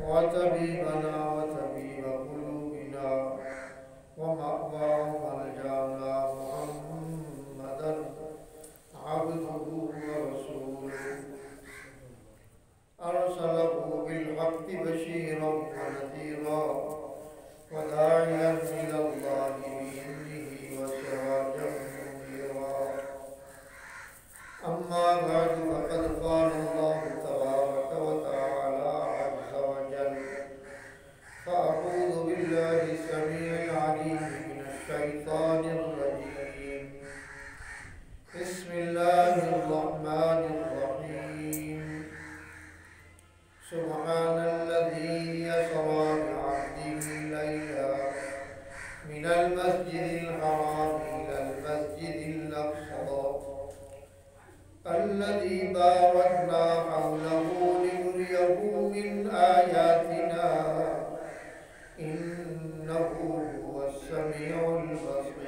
وطبيبنا وطبيب قلوبنا ومأوى وملجانا محمدا عبده ورسوله أرسله بالحق بشيرا ونذيرا وداعيا إلى الله بإذنه وسراجا منيرا أما بعد فقد قال الله تبارك وتعالى عز وجل فأعوذ بالله السميع العليم من الشيطان الرجيم بسم الله الرحمن الرحيم سبحان الذي يسرى بعبده ليلا من المسجد الحرام إلى المسجد الأقصى الذي باركنا حوله لنريه من آياتنا إنه هو السميع البصير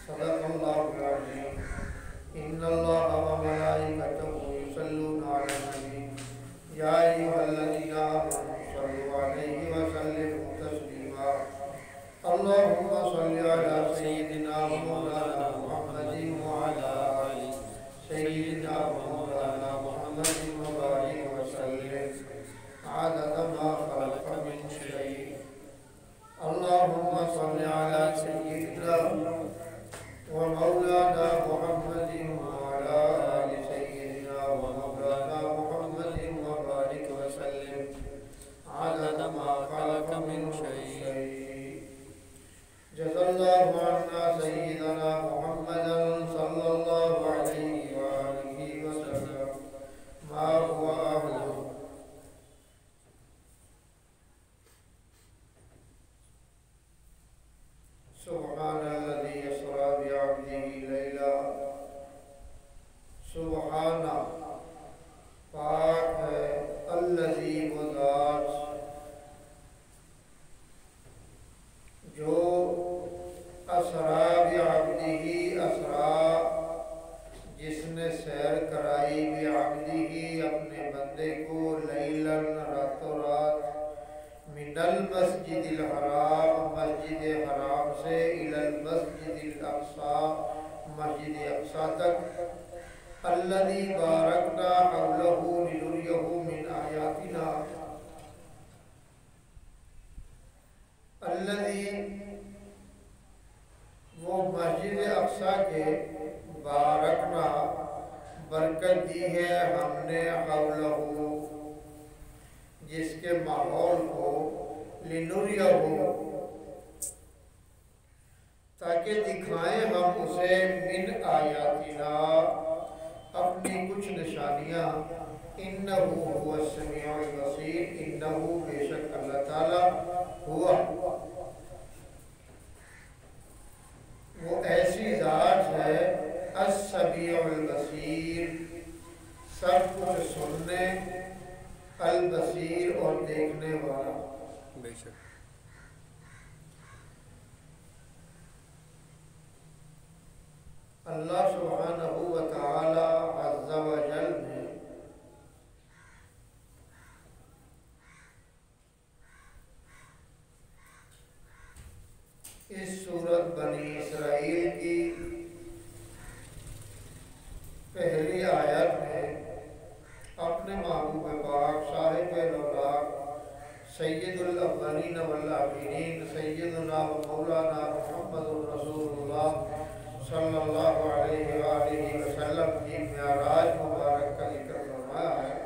صدق الله العظيم إن الله وملائكته يصلون على النبي يا أيها الذين آمنوا صلوا عليه وسلموا تسليما اللهم صل على سيدنا ومولانا محمد وعلى آل سيدنا ومولانا محمد وبارك وسلم عدد ما خلق من شيء اللهم صل على سيدنا ومولانا محمد وعلى آل سيدنا ومولانا محمد وبارك وسلم عدد ما خلق من شيء جزا الله عنا سيدنا محمدا صلى الله عليه وآله وسلم ما هو أهله سبحان الذي يسرى بعبده ليلا سبحان پاک ہے الذی وہ ذات جو اسرا بعبدہ اسرا جس نے سیر کرائی بعبدہ اپنے بندے کو لیلاً راتوں رات من المسجد الحرام مسجد حرام سے الی المسجد الاقصی مسجد اقصی تک الذی بارکنا حولہ لنریہ من آیاتنا الذی وہ مسجد اقصی کے بارکنا برکت دی ہے ہم نے حولہ جس کے ماحول کو لنریہ تاکہ دکھائیں ہم اسے من آیاتنا اپنی کچھ نشانیاں انہو هو السمیع البصیر انہو بے شک اللہ تعالی ہوا وہ ایسی ذات ہے السمیع البصیر سب کچھ سننے البصیر اور دیکھنے والا بے شک اللہ سبحانہ و تعالی عز و جل نے اس سورت بنی اسرائیل کی پہلی آیت میں اپنے محبوب پاک صاحب لولاک سید الاولین والآخرین سیدنا و مولانا محمد رسول اللہ صلی اللہ علیہ وآلہ وسلم کی معراج مبارک کا ذکر فرمایا ہے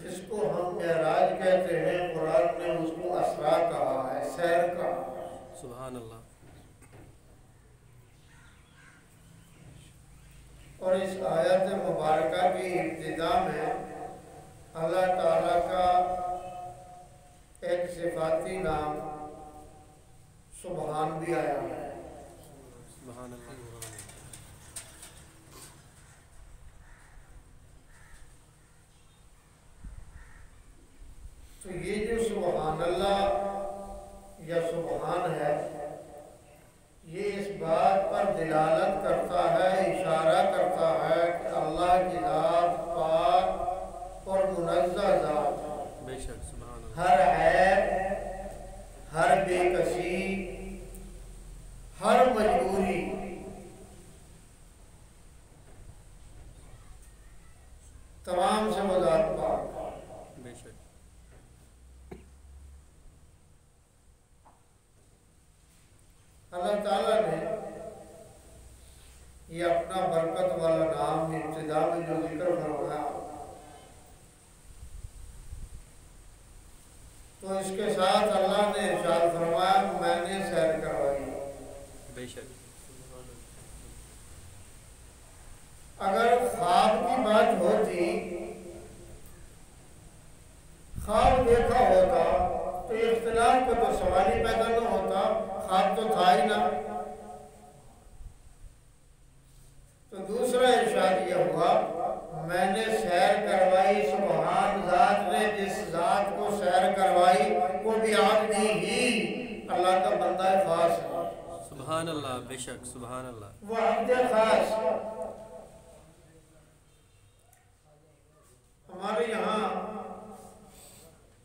جس کو ہم معراج کہتے ہیں قرآن نے اس کو اسرا کہا ہے سیر کا سبحان اللہ اور اس آیت مبارکہ کی ابتدا میں اللہ تعالیٰ کا ایک صفاتی نام سبحان بھی آیا ہے سبحان اللہ سبحان اللہ یا سبحان ہے، یہ اس بات پر دلالت کرتا ہے، اشارہ کرتا ہے کہ اللہ کی ذات پاک اور منزہ ذات ہے۔ بے شک سبحان اللہ، ہر عیب، ہر بے کسی، ہر مجبوری تمام سے وہ ذات پاک ہے۔ بے شک اللہ تعالیٰ نے یہ اپنا برکت والا نام ابتدا میں جو ذکر فرمایا، تو اس کے ساتھ اللہ نے ارشاد فرمایا میں نے سیر کروائی۔ بے شک اگر خواب کی بات ہوتی، خواب دیکھا ہوتا تو اختلاف کا تو سوال ہی پیدا نہ ہوتا، خواب تو تھا ہی نہ۔ تو دوسرا ارشاد یہ ہوا میں نے سیر کروائی، سبحان ذات نے جس ذات کو سیر کروائی وہ بھی عبدی ہی، اللہ کا بندہ خاص ہے۔ سبحان اللہ، بے شک سبحان اللہ، وہ عبد خاص۔ ہمارے یہاں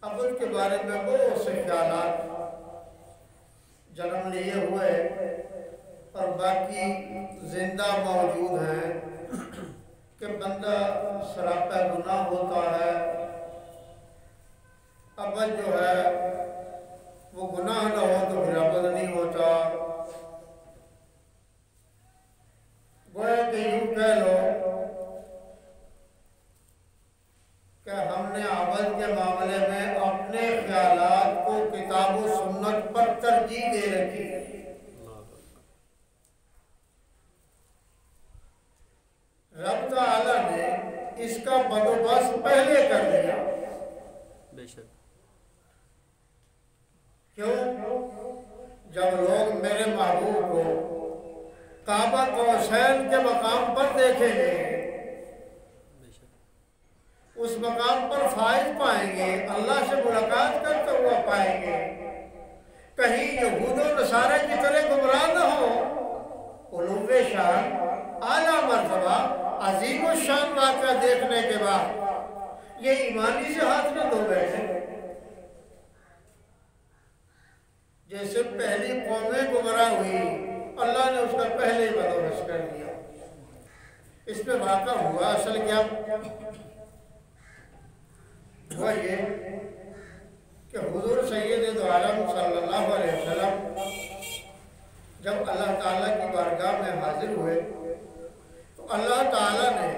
عبد کے بارے میں بہت سے خیالات جنم لیے ہوئے اور باقی زندہ موجود ہیں کہ بندہ سراپا گناہ ہوتا ہے، عبد جو ہے وہ گناہ نہ ہو تو پھر عبد نہیں ہوتا۔ گویا کہ یوں کہہ لو کہ ہم نے عبد کے معاملے میں اپنے خیالات کو کتاب و سنت پر ترجیح دے رکھی ہے۔ رب تعالیٰ نے اس کا بندوبست پہلے کر دیا۔ بے شک کیوں؟ جب لوگ میرے محبوب کو کعبہ قوسین کے مقام پر دیکھیں گے، بے شک اس مقام پر فائز پائیں گے، اللہ سے ملاقات کرتے ہوا پائیں گے، کہیں یہود و نصارہ کی طرح گمراہ نہ ہو، علو شان، اعلیٰ مرتبہ، عظیم الشان واقعہ دیکھنے کے بعد یہ ایمانی سے ہاتھ نہ دھو بیٹھے۔ جیسے پہلی قومیں گمراہ ہوئی، اللہ نے اس کا پہلے ہی بندوبست کر دیا۔ اس میں واقع ہوا اصل کیا ہوا؟ یہ کہ حضور سید دو عالم صلی اللہ علیہ وسلم جب اللہ تعالیٰ کی بارگاہ میں حاضر ہوئے تو اللہ تعالیٰ نے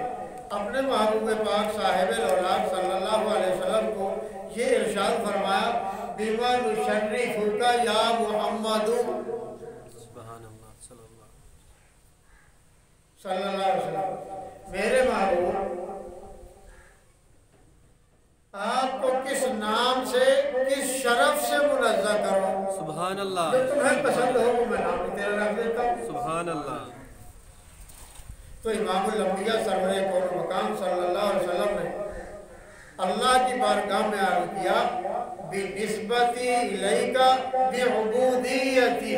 اپنے محبوب پاک صاحب الاولاد صلی اللہ علیہ وسلم کو یہ ارشاد فرمایا بِمَا نُشَرِّفُكَ یا محمد سبحان اللہ، صلی اللہ علیہ وسلم، میرے محبوب آپ کو کس نام سے، کس شرف سے منزہ کروں؟ سبحان اللہ، جو تمہیں پسند ہو وہ میں نام تیرا رکھ دیتا ہوں۔ سبحان اللہ، تو امام الانبیاء سرور کون مقام صلی اللہ علیہ وسلم نے اللہ کی بارگاہ میں عرض کیا بِنِسْبَتِي إِلَيْكَ بِعُبُودِيَّتِي،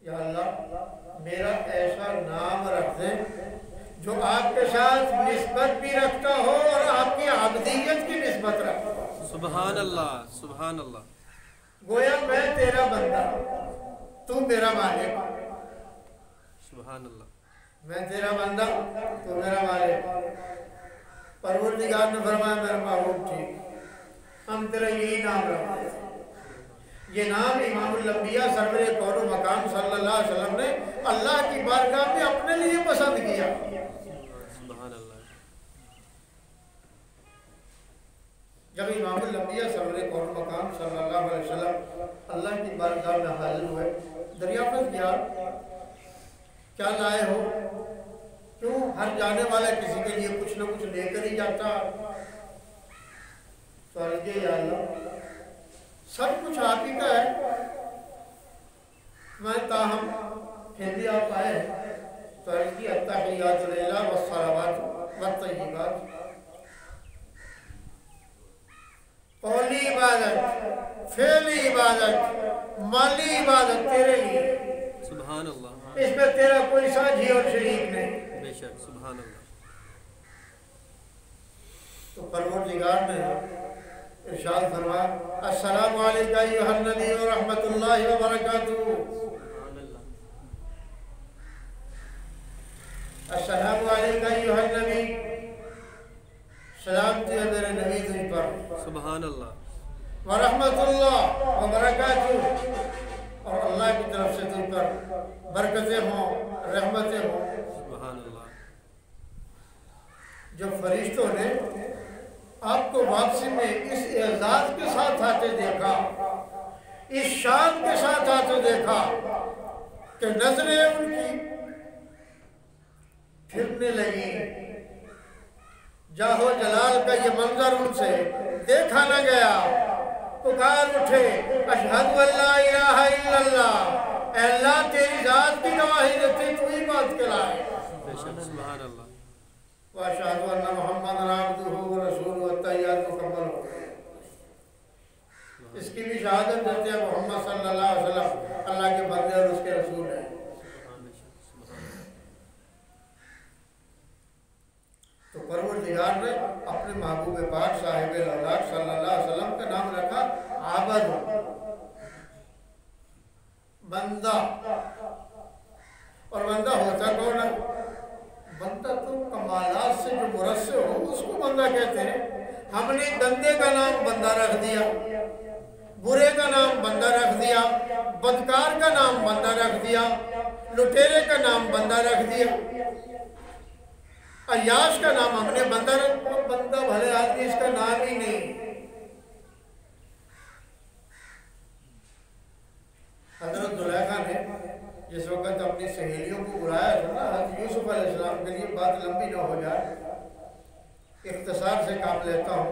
یا اللہ میرا ایسا نام رکھ دیں جو آپ کے ساتھ نسبت بھی رکھتا ہو اور آپ کی عبدیت کی نسبت رکھتا ہو۔ سبحان اللہ، سبحان اللہ، گویا میں تیرا بندہ، تو میرا مالک، سبحان اللہ، میں تیرا بندہ، تو میرا مالک۔ پروردگار نے فرمایا میرا محبوب ٹھیک، ہم تیرا یہی نام رکھتے ہیں۔ یہ نام امام الانبیاء سرور کون و مقام صلی اللہ علیہ وسلم نے اللہ کی بارگاہ میں اپنے لیے پسند کیا۔ سبحان اللہ، جب امام الانبیاء سرور کون و مقام صلی اللہ علیہ وسلم اللہ کی بارگاہ میں حاضر ہوئے، دریافت کیا کیا لائے ہو؟ کیوں ہر جانے والا کسی کے لیے کچھ نہ کچھ لے کر ہی جاتا؟ تو عرض کیا یا اللہ سب کچھ آپ ہی کا ہے، میں تاہم پھر بھی آپ آئے ہیں۔ تو عرض کی التحیات للہ والصلوات والطیبات، عبادت، مالی عبادت تیرے لیے، سبحان اللہ، اس میں تیرا کوئی ساجھی اور شریک نہیں۔ بے شک، سبحان اللہ۔ تو پروردگار نے ارشاد فرمایا السلام علیکم ایھا النبی ورحمۃ اللہ وبرکاتہ، سبحان اللہ، السلام علیکم ایھا النبی، سلامتی ہے میرے نبی تجھ پر، سبحان اللہ، ورحمۃ اللہ وبرکاتہ، اور اللہ کی طرف سے تجھ پر برکتیں ہوں، رحمتیں ہوں۔ سبحان اللہ، جب فرشتوں نے آپ کو واپسی میں اس اعزاز کے ساتھ آتے دیکھا، اس شان کے ساتھ آتے دیکھا کہ نظریں ان کی پھرنے لگی، جاہو جلال کا یہ منظر ان سے دیکھا نہ گیا، پکار اٹھے اشہد ان لا الہ الا اللہ، اے اللہ تیری ذات کی گواہی دیتے تو ہی بات کے لائے، بے شک، سبحان اللہ، واشہد ان محمد عبدہ ورسولہ، التحیات مکمل ہو گئے۔ اس کی بھی شہادت دیتے ہیں محمد صلی اللہ علیہ وسلم اللہ کے بندے اور اس کے رسول ہیں۔ تو پروردگار نے اپنے محبوب پاک صاحب الاولاق صلی اللہ علیہ وسلم کا نام رکھا عابد، بندہ۔ اور بندہ ہوتا کون ہے؟ بندہ تو کمالات سے جو مرصع ہو اس کو بندہ کہتے ہیں۔ ہم نے گندے کا نام بندہ رکھ دیا، برے کا نام بندہ رکھ دیا، بدکار کا نام بندہ رکھ دیا، لٹیرے کا نام بندہ رکھ دیا، عیاش کا نام ہم نے بندہ رکھ دیا۔ بندہ بھلے آدمی اس کا نام ہی نہیں۔ حضرت زلیخا نے جس وقت اپنی سہیلیوں کو بلایا تھا نا حضرت یوسف علیہ السلام کے لیے، بات لمبی نہ ہو جائے اختصار سے کام لیتا ہوں،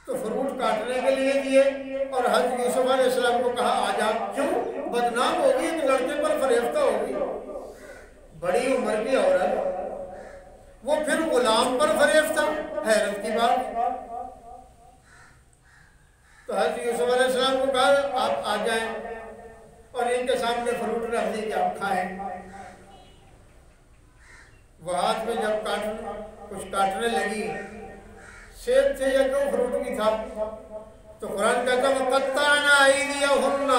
تو فروٹ کاٹنے کے لیے دیے اور حضرت یوسف علیہ السلام کو کہا آ جا۔ کیوں؟ بدنام ہوگی، ایک لڑکے پر فریفتہ ہوگی، بڑی عمر کی عورت، وہ پھر غلام پر فریفتہ، حیرت کی بات۔ تو حضرت یوسف علیہ السلام کو کہا آپ آ جائیں، اور ان کے سامنے فروٹ رکھ دی کہ آپ کھائیں۔ وہ ہاتھ میں جب کچھ کاٹنے لگی، سیب تھے یا کوئی فروٹ بھی تھا، تو قرآن کہتا ہے وَقَطَّعْنَا أَيْدِيَهُنَّ،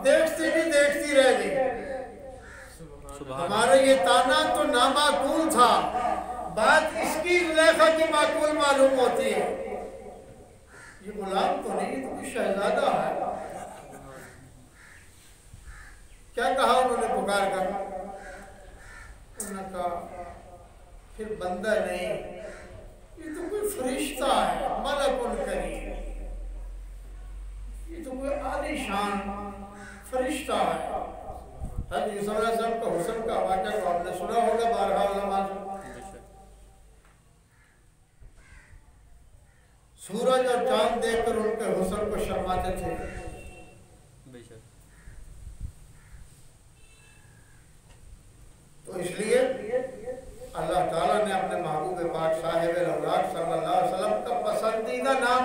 دیکھتی بھی دیکھتی رہ گئی۔ ہمارا یہ تانا تو نامعقول تھا، بات اس کی زلیخا کی معقول معلوم ہوتی ہے۔ یہ غلام تو نہیں، یہ تو کوئی شہزادہ ہے۔ کیا کہا انہوں نے پکار کر؟ انہوں نے کہا پھر بندہ نہیں، یہ تو کوئی فرشتہ ہے، ملک کریم، یہ تو کوئی عالی شان فرشتہ ہے۔ حضرت یوسف علیہ السلام کا حسن کا واقعہ کو آپ نے سنا ہوگا بارہا علماء سے۔ سورج اور چاند دیکھ کر ان کے حسن کو شرماتے تھے۔ تو اس لیے اللہ تعالیٰ نے اپنے محبوب پاک صاحب الاولاق صلی اللہ علیہ وسلم کا پسندیدہ نام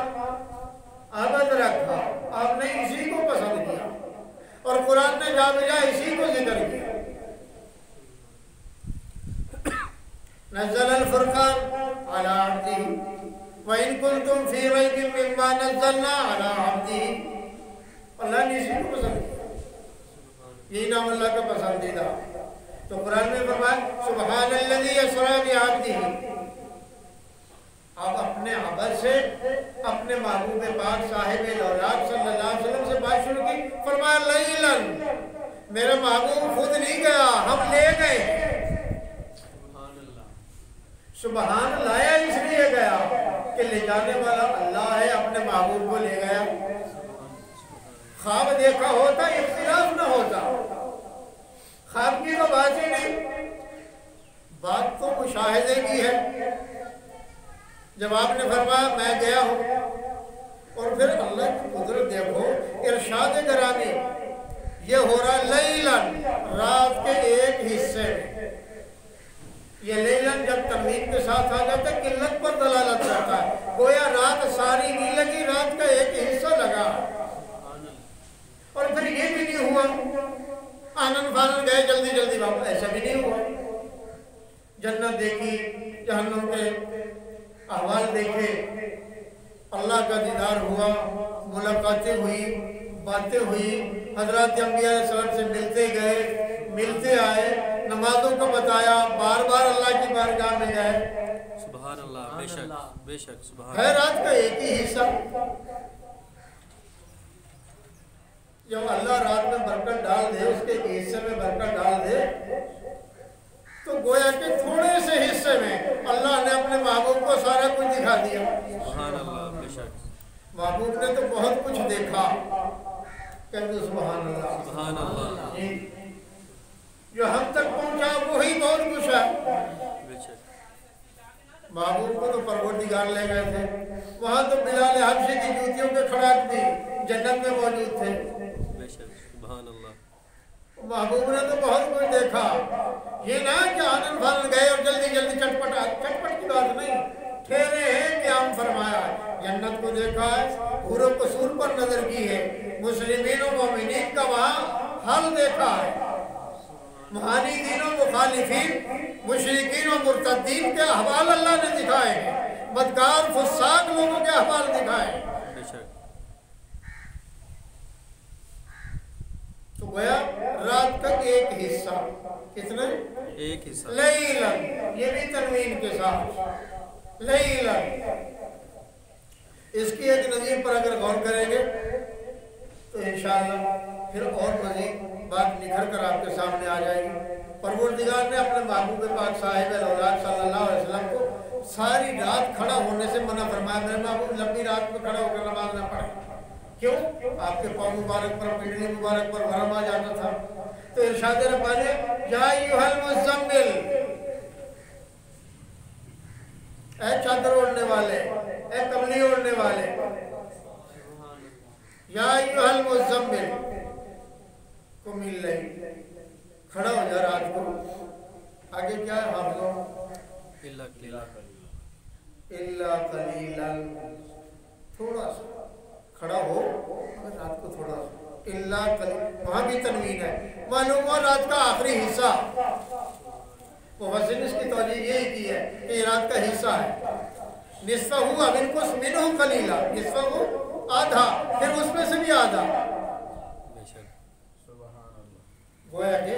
عابد رکھا۔ آپ نے اسی کو پسند کیا اور قرآن نے جا بجا اسی کو ذکر کیا۔ نزل الفرقان على عبده وَإِن كُنتُمْ فِي رَيْبٍ مِّمَّا نَزَّلْنَا عَلَىٰ عَبْدِهِ، اللہ نے اسی کو پسند کیا، یہی نام اللہ کا پسندیدہ۔ تو قرآن میں فرمایا سبحان الذی اسریٰ بعبدہ، آپ اپنے عبد سے اپنے محبوب پاک صاحب الاولاق صلی اللہ علیہ وسلم سے بات شروع کی، فرمایا لیلاً، میرا محبوب خود نہیں گیا، ہم لے گئے۔ سبحان لایا اس لیے گیا کہ لے جانے والا اللہ ہے، اپنے محبوب کو لے گیا۔ خواب دیکھا ہوتا اختلاف نہ ہوتا، خواب کی تو بات ہی نہیں، بات تو مشاہدے کی ہے۔ جب آپ نے فرمایا میں گیا ہوں، اور پھر اللہ کی قدرت دیکھو، ارشاد گرامی یہ ہو رہا لیلاً، رات کے ایک حصے میں، یہ لیلن جب تنوین کے ساتھ آ جاتا ہے قلت پر دلالت کرتا ہے، گویا رات ساری نہیں لگی، رات کا ایک حصہ لگا۔ اور پھر یہ بھی نہیں ہوا آنن فانن گئے جلدی جلدی واپس، ایسا بھی نہیں ہوا۔ جنت دیکھی، جہنم کے احوال دیکھے، اللہ کا دیدار ہوا، ملاقاتیں ہوئی، باتیں ہوئی، حضرات انبیاء علیہ السلام سے ملتے گئے، ملتے آئے، نمازوں کو بتایا، بار بار اللہ کی بارگاہ میں گئے۔ سبحان اللہ، بے شک بے شک، سبحان ہے اللہ۔ رات کا ایک ہی حصہ۔ جب اللہ رات میں برکت ڈال دے، اس کے ایک حصے میں برکت ڈال دے، تو گویا کہ تھوڑے سے حصے میں اللہ نے اپنے محبوب کو سارا کچھ دکھا دیا۔ سبحان اللہ، بے شک۔ محبوب نے تو بہت کچھ دیکھا، کہتے سبحان اللہ۔ سبحان اللہ، جی، جو ہم تک پہنچا وہی بہت کچھ ہے۔ بے شک۔ محبوب کو تو پروردگار لے گئے تھے، وہاں تو بلال حبشی کی جوتیوں کے کھڑاک بھی جنت میں موجود تھے۔ بے شک، سبحان اللہ۔ محبوب نے تو بہت کچھ دیکھا، یہ نہ کہ آنن فانن گئے اور جلدی جلدی چٹپٹ کی بات نہیں، ٹھہرے ہیں قیام فرمایا ہے، جنت کو دیکھا ہے، حور و قصور پر نظر کی ہے، مسلمین و مومنین کا وہاں حال دیکھا ہے، معاندین و مخالفین، مشرکین و مرتدین کے احوال اللہ نے دکھائے ہیں، بدکار فساق لوگوں کے احوال دکھائے ہیں۔ بے شک۔ تو گویا رات کا ایک حصہ، کتنے؟ ایک حصہ۔ لیلن، یہ بھی تنوین کے ساتھ، لیلن۔ اس کی ایک نظیر پر اگر غور کریں گے تو انشاءاللہ پھر اور مزید بات نکھر کر آپ کے سامنے آ جائے گی۔ پروردگار نے اپنے محبوب پاک صاحب الاولاد صلی اللہ علیہ وسلم کو ساری رات کھڑا ہونے سے منع فرمایا، میرے محبوب لمبی رات میں کھڑا ہو کر نماز نہ پڑھیں۔ کیوں؟ آپ کے پاؤں مبارک پر، پنڈلی مبارک پر ورم آ جاتا تھا۔ تو ارشاد ربانی یا ایھا المزمل، اے چادر اوڑھنے والے، اے کملی اوڑھنے والے، یا ایھا المزمل قم اللیل، کھڑا ہو جا رات کو۔ آگے کیا ہے حافظوں؟ الا قلیلا، الا قلیلا، تھوڑا سا کھڑا ہو مگر رات کو تھوڑا سا، الا قلیلا، وہاں بھی تنوین ہے، معلوم ہوا رات کا آخری حصہ۔ مفسرین اس کی توجیہ یہی کی ہے کہ یہ رات کا حصہ ہے۔ نصفہ ہوا من کس منہ قلیلا، نصفہ ہو آدھا، پھر اس میں سے بھی آدھا۔ بے شک۔ گویا کہ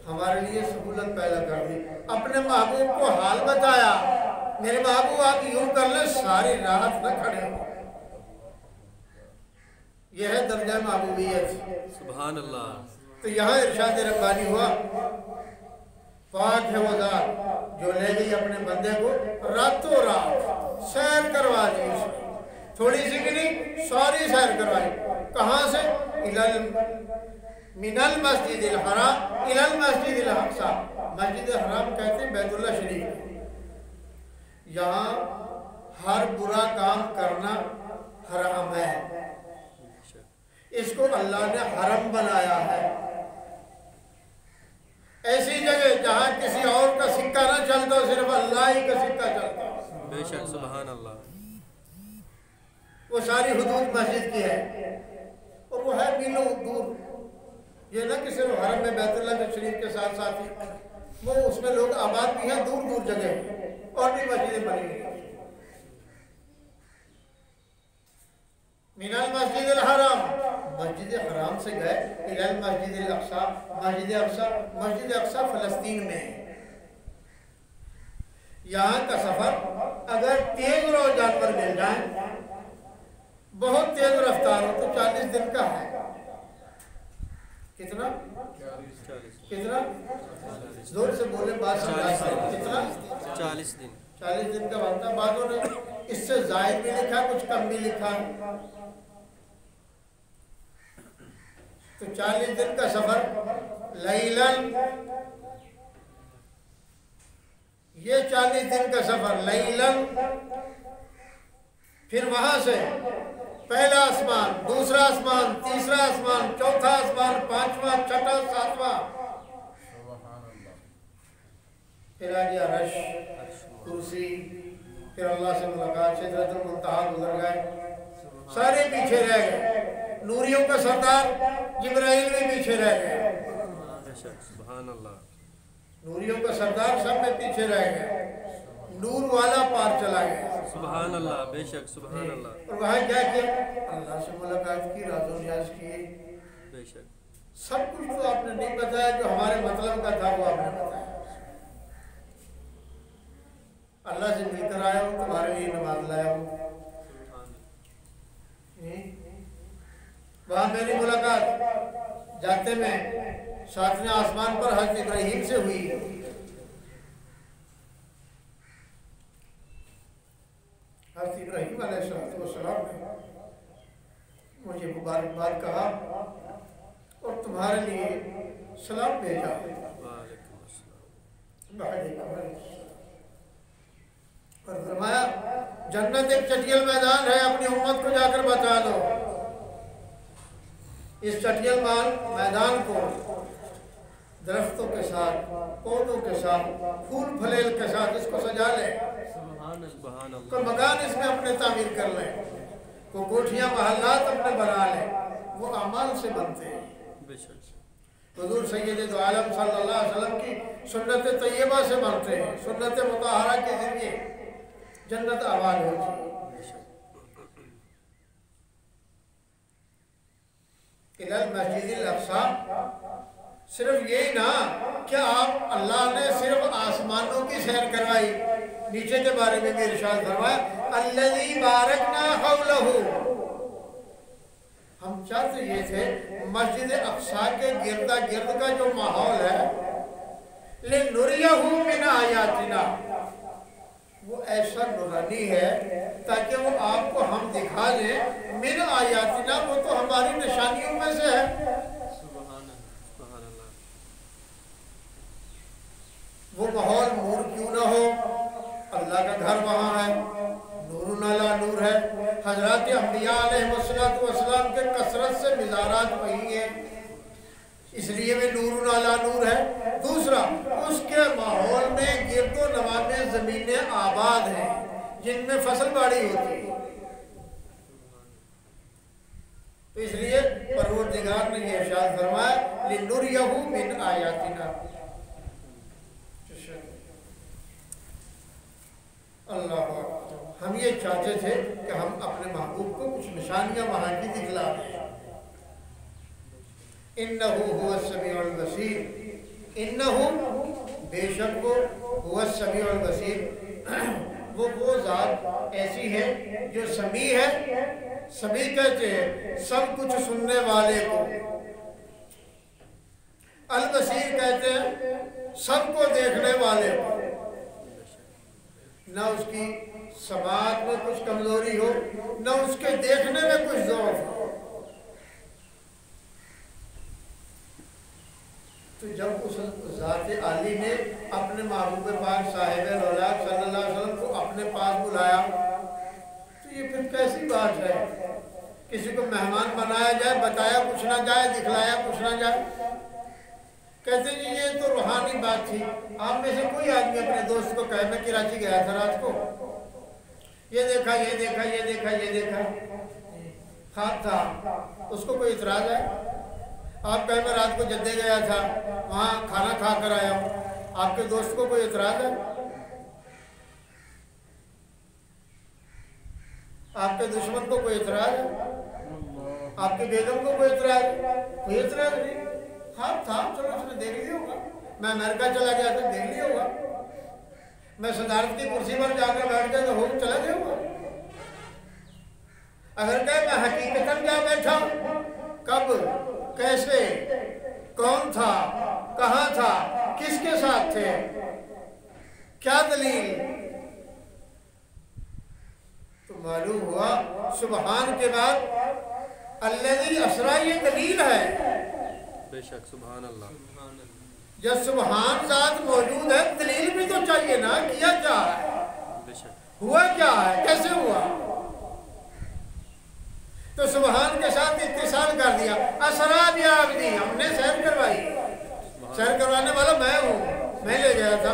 ہمارے لیے سہولت پیدا کر دی، اپنے محبوب کو حال بتایا، میرے محبوب آپ یوں کر لیں ساری رات نہ کھڑے ہو۔ یہ ہے درجہ محبوبیت۔ سبحان اللہ۔ تو یہاں ارشاد ربانی ہوا، پاک ہے وہ ذات جو لے گئی اپنے بندے کو راتوں رات سیر کروا دی، اس نے تھوڑی سی بھی نہیں، ساری سیر کروائی۔ کہاں سے؟ من المسجد الحرام الی المسجد الاقصی، مسجد حرام کہتے ہیں بیت اللہ شریف، یہاں ہر برا کام کرنا حرام ہے، اس کو اللہ نے حرم بنایا ہے۔ ایسی جگہ جہاں کسی اور کا سکہ نہ چلتا، صرف اللہ ہی کا سکہ چلتا، بے شک، سبحان اللہ۔ وہ ساری حدود مسجد کی ہے، اور وہ ہے میلوں دور، یہ نہ کہ صرف حرم میں بیت اللہ کے شریف کے ساتھ ساتھ ہی، وہ اس میں لوگ آباد بھی ہیں، دور دور جگہ ہیں، اور بھی مسجدیں بنی ہوئی ہیں۔ من المسجد الحرام، مسجد حرام سے گئے الی المسجد الاقصی، مسجد اقصی، مسجد اقصی فلسطین میں ہے۔ یہاں کا سفر اگر تیز رو جانور مل جائیں، بہت تیز رفتار ہو تو 40 دن کا ہے۔ کتنا؟ 40 کتنا؟ زور سے بولے بات سمجھا، کتنا؟ 40 دن۔ 40 دن کا وقت ہے۔ بعضوں نے اس سے زائد بھی لکھا، کچھ کم بھی لکھا۔ تو 40 دن کا سفر لیلن، یہ 40 دن کا سفر لیلن، پھر وہاں سے پہلا آسمان، دوسرا آسمان، تیسرا آسمان، چوتھا آسمان، پانچواں، چھٹا، ساتواں، پھر آ گیا عرش، کرسی، پھر اللہ سے ملاقات، سدرۃ المنتہا گزر گئے، سارے پیچھے رہ گئے، نوریوں کا سردار جبرائیل بھی پیچھے رہ گئے، بے شک سبحان اللہ، نوریوں کا سردار سب میں پیچھے رہ گئے، نور والا پار چلا گیا، سبحان اللہ، بے شک سبحان اللہ، اور وہاں کیا کیا؟ اللہ سے ملاقات کی، راز و نیاز کی، بے شک سب کچھ تو آپ نے نہیں بتایا، جو ہمارے مطلب کا تھا وہ آپ نے بتایا۔ اللہ سے مل کر آیا ہوں، تمہارے لیے نماز لایا ہوں، وہاں میری ملاقات جاتے میں ساتویں آسمان پر حضرت ابراہیم سے ہوئی، حضرت ابراہیم علیہ السلام نے مجھے مبارکباد کہا اور تمہارے لیے سلام بھیجا، وعلیکم السلام، اور فرمایا جنت ایک چٹیل میدان ہے، اپنی امت کو جا کر بتا دو، اس چٹیل میدان کو درختوں کے ساتھ، پودوں کے ساتھ، پھول پھلیل کے ساتھ اس کو سجا لیں، سبحان اللہ، کوئی مکان اس میں اپنے تعمیر کر لیں، کوئی کوٹھیاں محلات اپنے بنا لیں، وہ اعمال سے بنتے ہیں۔ بے شک حضور سید دو عالم صلی اللہ علیہ وسلم کی سنت طیبہ سے بنتے ہیں، سنت مطہرہ کے ذریعے جنت آباد ہوتی ہے۔ بے شک الى المسجد الاقصی، صرف یہی نا کہ آپ اللہ نے صرف آسمانوں کی سیر کروائی، نیچے کے بارے میں بھی ارشاد فرمایا الذی بارکنا حولہ، ہم چاہتے یہ تھے مسجد اقصی کے گردا گرد کا جو ماحول ہے لنریہ من آیاتنا، وہ ایسا نورانی ہے تاکہ وہ آپ کو ہم دکھا دیں، من آیاتنا، وہ تو ہماری نشانیوں میں سے ہے، سبحان اللہ، وہ ماحول نور کیوں نہ ہو، اللہ کا گھر وہاں ہے، نور علی نور ہے، حضرات انبیاء علیہ السلام کے کثرت سے مزارات وہی ہیں، اس لیے وہ نور علی نور ہے۔ دوسرا، اس کے ماحول میں گرد و نواح میں زمینیں آباد ہیں جن میں فصل باڑی ہوتی ہے، تو اس لیے پروردگار نے یہ ارشاد فرمایا لنریہ من آیاتنا، اللہ اکبر۔ ہم یہ چاہتے تھے کہ ہم اپنے محبوب کو کچھ نشانیاں وہاں کی دکھلا دیں، انہو هو السمیع البصیر، انہو بے شک وہ هو السمیع البصیر، وہ ذات ایسی ہے جو سمیع ہے، سمیع کہتے ہیں سب کچھ سننے والے کو، البصیر کہتے ہیں سب کو دیکھنے والے کو، نہ اس کی سماعت میں کچھ کمزوری ہو، نہ اس کے دیکھنے میں کچھ ضعف ہو۔ تو جب اس ذات عالی نے اپنے محبوب پاک صاحب رولاد صلی اللہ علیہ وسلم کو اپنے پاس بلایا، تو یہ پھر کیسی بات ہے؟ کسی کو مہمان بنایا جائے، بتایا کچھ نہ جائے، دکھلایا کچھ نہ جائے، کہتے ہیں یہ تو روحانی بات تھی۔ آپ میں سے کوئی آدمی اپنے دوست کو کہے میں کراچی گیا تھا رات کو، یہ دیکھا یہ دیکھا یہ دیکھا یہ دیکھا، خواب تھا، اس کو کوئی اعتراض ہے؟ آپ کہیں میں رات کو جدے گیا تھا، وہاں کھانا کھا کر آیا ہوں، آپ کے دوست کو کوئی اعتراض ہے؟ آپ کے دشمن کو کوئی اعتراض ہے؟ آپ کی بیگم کو کوئی اعتراض ہے؟ کوئی اعتراض نہیں، خواب تھا، چلو اس نے دیکھ لیا ہوگا، میں امریکہ چلا گیا تھا، دیکھ لیا ہوگا، میں صدارت کی کرسی پر جا کر بیٹھ گیا تو ہو چلا گیا ہوگا۔ اگر کہ میں حقیقتاً کیا بیٹھا، کب، کیسے، کون تھا، کہاں تھا، کس کے ساتھ تھے، کیا دلیل، تو معلوم ہوا سبحان کے بعد الذی اسری یہ دلیل ہے۔ بے شک سبحان اللہ، جب سبحان ذات موجود ہے دلیل بھی تو چاہیے نا، کیا کیا ہے، بے شک ہوا کیا ہے، کیسے ہوا، تو سبحان کے ساتھ اتصال کر دیا، اسرا بعبدی، ہم نے سیر کروائی، سیر کروانے والا میں ہوں، میں لے گیا تھا،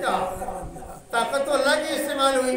کیا؟ طاقت تو اللہ کی استعمال ہوئی،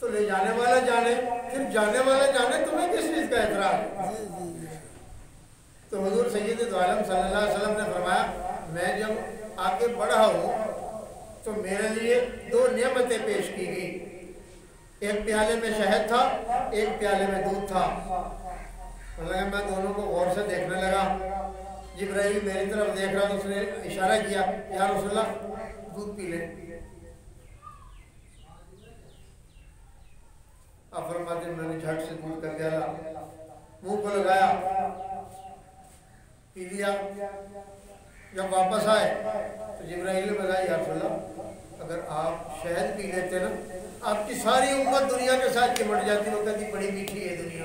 تو لے جانے والا جانے، پھر جانے والا جانے، تمہیں کس چیز کا اعتراض؟ تو حضور سید دو عالم صلی اللہ علیہ وسلم نے فرمایا میں جب آگے بڑھا ہوں تو میرے لیے دو نعمتیں پیش کی گئی، ایک پیالے میں شہد تھا، ایک پیالے میں دودھ تھا۔ میں دونوں کو غور سے دیکھنے لگا، جبرائیل میری طرف دیکھ رہا تو اس نے اشارہ کیا یا رسول اللہ دودھ پی لیں۔ آپ فرماتے ہیں میں نے جھٹ سے دودھ کا پیالہ منہ کو لگایا، پی لیا۔ جب واپس آئے تو جبرائیل نے بتایا یا رسول اللہ اگر آپ شہد پی لیتے نا آپ کی ساری امت دنیا کے ساتھ چمٹ جاتی، وہ کہتی بڑی میٹھی ہے دنیا۔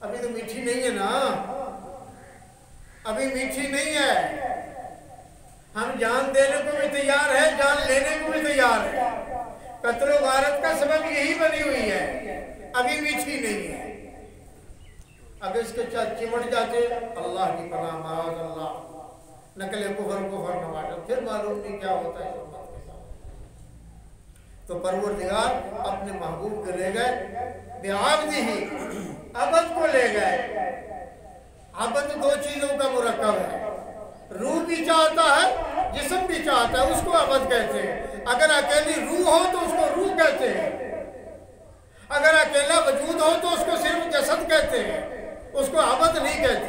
ابھی تو میٹھی نہیں ہے نا، ابھی میٹھی نہیں ہے، ہم جان دینے کو بھی تیار ہے، جان لینے کو بھی تیار ہے، قتل و غارت کا سبب یہی بنی ہوئی ہے، ابھی میٹھی نہیں ہے۔ اب اس کے ساتھ چمٹ جاتے اللہ کی پناہ معاذ اللہ، نقل کفر نہ بانٹا، پھر معلوم نہیں کیا ہوتا ہے امت کے ساتھ۔ تو پروردگار اپنے محبوب کو لے گئے بعبدہ، عبد کو لے گئے۔ عبد دو چیزوں کا مرکب ہے، روح بھی چاہتا ہے جسم بھی چاہتا ہے، اس کو عبد کہتے ہیں۔ اگر اکیلی روح ہو تو اس کو روح کہتے ہیں، اگر اکیلا وجود ہو تو اس کو صرف جسد کہتے ہیں، اس کو عبد نہیں کہتے۔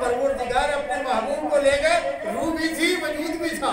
پروردگار اپنے محبوب کو لے گئے، روح بھی تھی وجود بھی تھا،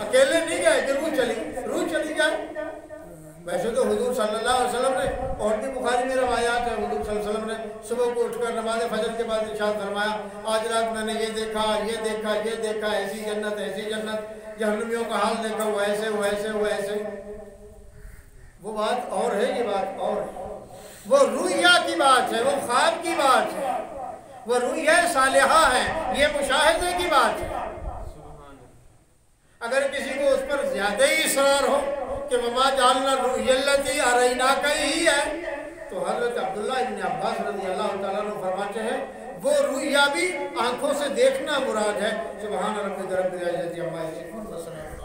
اکیلے نہیں گئے کہ روح چلی جائے۔ ویسے تو حضور صلی اللہ علیہ وسلم نے، اور بھی بخاری میں روایات ہے، حضور صلی اللہ علیہ وسلم نے صبح کو اٹھ کر نماز فجر کے بعد ارشاد فرمایا آج رات میں نے یہ دیکھا یہ دیکھا یہ دیکھا، ایسی جنت ایسی جنت، جہنمیوں کا حال دیکھا، وہ ایسے وہ ایسے وہ ایسے۔ وہ بات اور ہے، یہ بات اور ہے، وہ رؤیا کی بات ہے، وہ خواب کی بات ہے، وہ رؤیا صالحہ ہے، یہ مشاہدے کی بات ہے۔ اگر کسی کو اس پر زیادہ ہی اصرار ہو کہ وما جعلنا الرؤیا التي اریناک ہی ہے، تو حضرت عبداللہ ابن عباس رضی اللہ تعالیٰ عنہ فرماتے ہیں وہ رؤیا بھی آنکھوں سے دیکھنا مراد ہے۔ سبحان ربک رب العزت عما یصفون وسلام